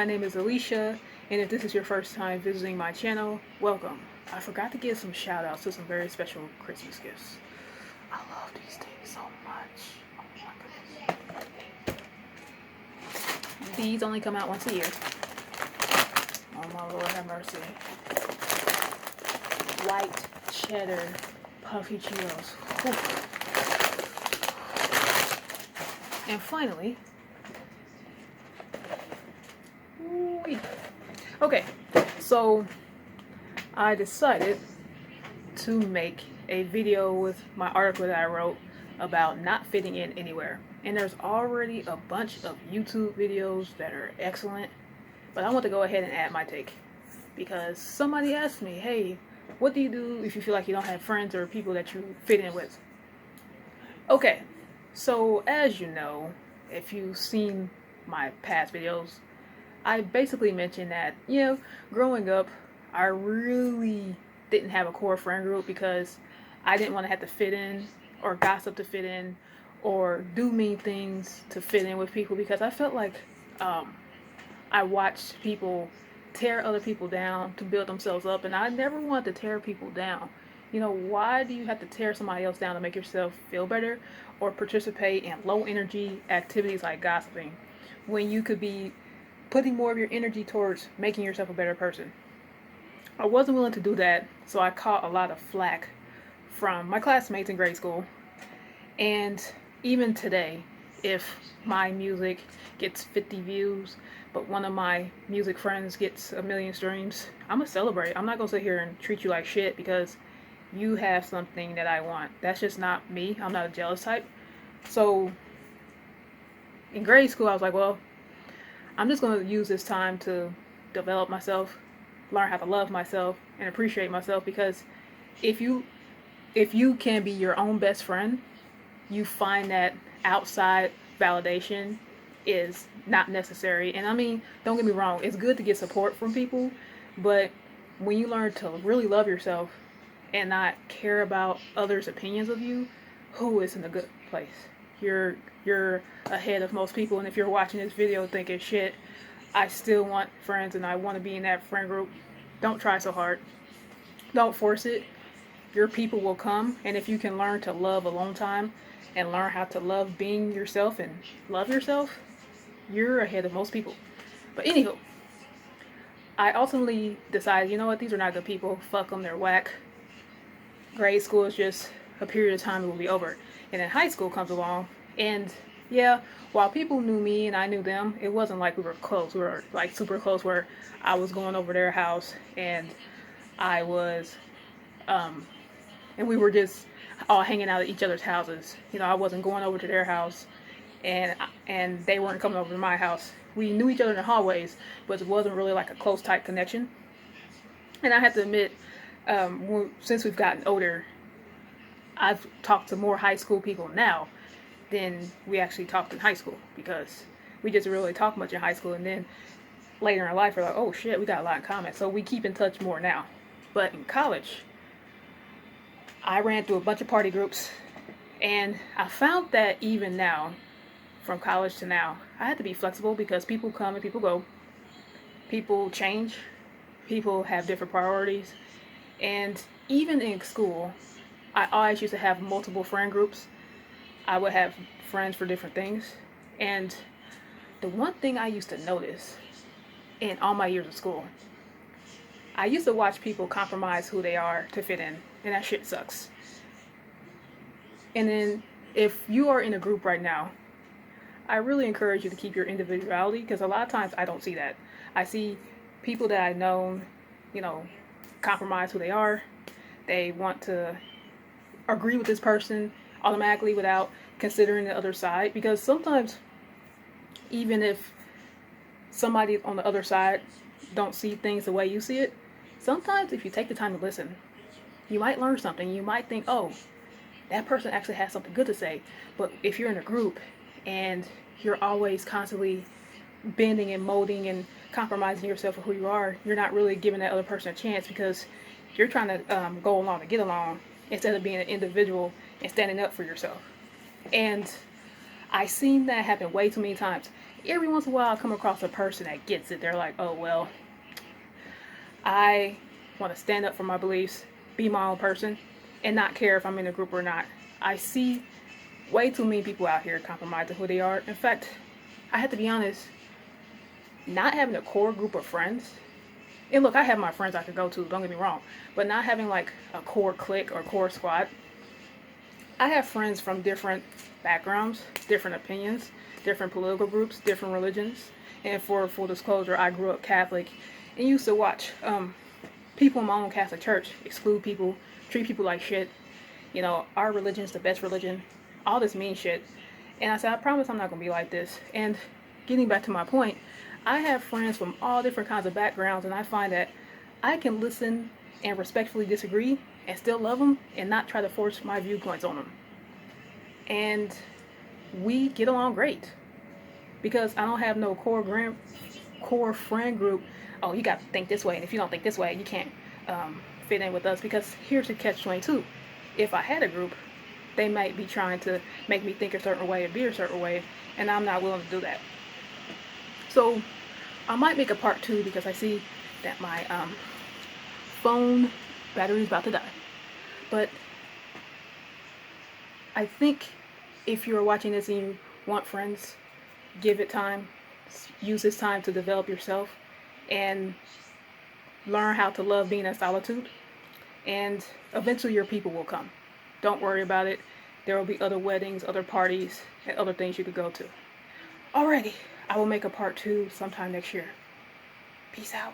name is Alesha, and if this is your first time visiting my channel, welcome. I forgot to give some shout outs to some very special Christmas gifts. I love these things so much. Oh my goodness. These only come out once a year. Oh my Lord have mercy. White cheddar puffy Cheetos. Whew. And finally, okay, so I decided to make a video with my article that I wrote about not fitting in anywhere. And there's already a bunch of YouTube videos that are excellent, but I want to go ahead and add my take. Because somebody asked me, hey, what do you do if you feel like you don't have friends or people that you fit in with? Okay, so as you know, if you've seen my past videos, I basically mentioned that, growing up, I really didn't have a core friend group because I didn't want to have to fit in or gossip to fit in or do mean things to fit in with people, because I felt like I watched people tear other people down to build themselves up, and I never wanted to tear people down. Why do you have to tear somebody else down to make yourself feel better or participate in low energy activities like gossiping when you could be putting more of your energy towards making yourself a better person? I wasn't willing to do that, so I caught a lot of flack from my classmates in grade school. And even today, if my music gets 50 views, but one of my music friends gets 1 million streams, I'm gonna celebrate. I'm not gonna sit here and treat you like shit because you have something that I want. That's just not me. I'm not a jealous type. So in grade school, I was like, well, I'm just going to use this time to develop myself, learn how to love myself, and appreciate myself, because if you can be your own best friend, you find that outside validation is not necessary. And I mean, don't get me wrong, it's good to get support from people, but when you learn to really love yourself and not care about others' opinions of you, who is in a good place? You're ahead of most people. And if you're watching this video thinking, shit, I still want friends and I want to be in that friend group, don't try so hard. Don't force it. Your people will come. And if you can learn to love alone time and learn how to love being yourself and love yourself, you're ahead of most people. But anywho, I ultimately decided, you know what, these are not good people. Fuck them, they're whack. Grade school is just a period of time, it will be over. And then high school comes along, and yeah, while people knew me and I knew them, it wasn't like we were close. We were like super close, where I was going over their house and I was, and we were just all hanging out at each other's houses. I wasn't going over to their house, and they weren't coming over to my house. We knew each other in the hallways, but it wasn't really like a close, tight connection. And I have to admit, since we've gotten older, I've talked to more high school people now than we actually talked in high school, because we just really talk much in high school, and then later in life we're like, oh shit, we got a lot in common, so we keep in touch more now. But in college, I ran through a bunch of party groups, and I found that even now, from college to now, I had to be flexible, because people come and people go, people change, people have different priorities. And even in school, I always used to have multiple friend groups. I would have friends for different things. And the one thing I used to notice in all my years of school, I used to watch people compromise who they are to fit in. And that shit sucks. And then if you are in a group right now, I really encourage you to keep your individuality, because a lot of times I don't see that. I see people that I know, compromise who they are. They want to agree with this person automatically without considering the other side, because sometimes even if somebody on the other side don't see things the way you see it, sometimes if you take the time to listen, you might learn something. You might think, oh, that person actually has something good to say. But if you're in a group and you're always constantly bending and molding and compromising yourself for who you are, you're not really giving that other person a chance, because you're trying to go along to get along instead of being an individual and standing up for yourself. And I've seen that happen way too many times. every once in a while I come across a person that gets it. They're like, oh, well, I want to stand up for my beliefs, be my own person, and not care if I'm in a group or not. I see way too many people out here compromising who they are. In fact, I have to be honest, not having a core group of friends, and look, I have my friends I could go to, don't get me wrong, but not having like a core clique or core squad. I have friends from different backgrounds, different opinions, different political groups, different religions. And for full disclosure, I grew up Catholic and used to watch people in my own Catholic church exclude people, treat people like shit. You know, our religion is the best religion, all this mean shit. And I said, I promise I'm not going to be like this. And getting back to my point, I have friends from all different kinds of backgrounds, and I find that I can listen and respectfully disagree and still love them and not try to force my viewpoints on them. And we get along great because I don't have no core friend group. Oh, you got to think this way, and if you don't think this way, you can't fit in with us. Because here's the catch-22. If I had a group, they might be trying to make me think a certain way or be a certain way, and I'm not willing to do that. So I might make a part 2 because I see that my phone battery is about to die. But I think if you're watching this and you want friends, give it time. Use this time to develop yourself and learn how to love being in solitude. And eventually your people will come. Don't worry about it. There will be other weddings, other parties, and other things you could go to. Alrighty, I will make a part 2 sometime next year. Peace out.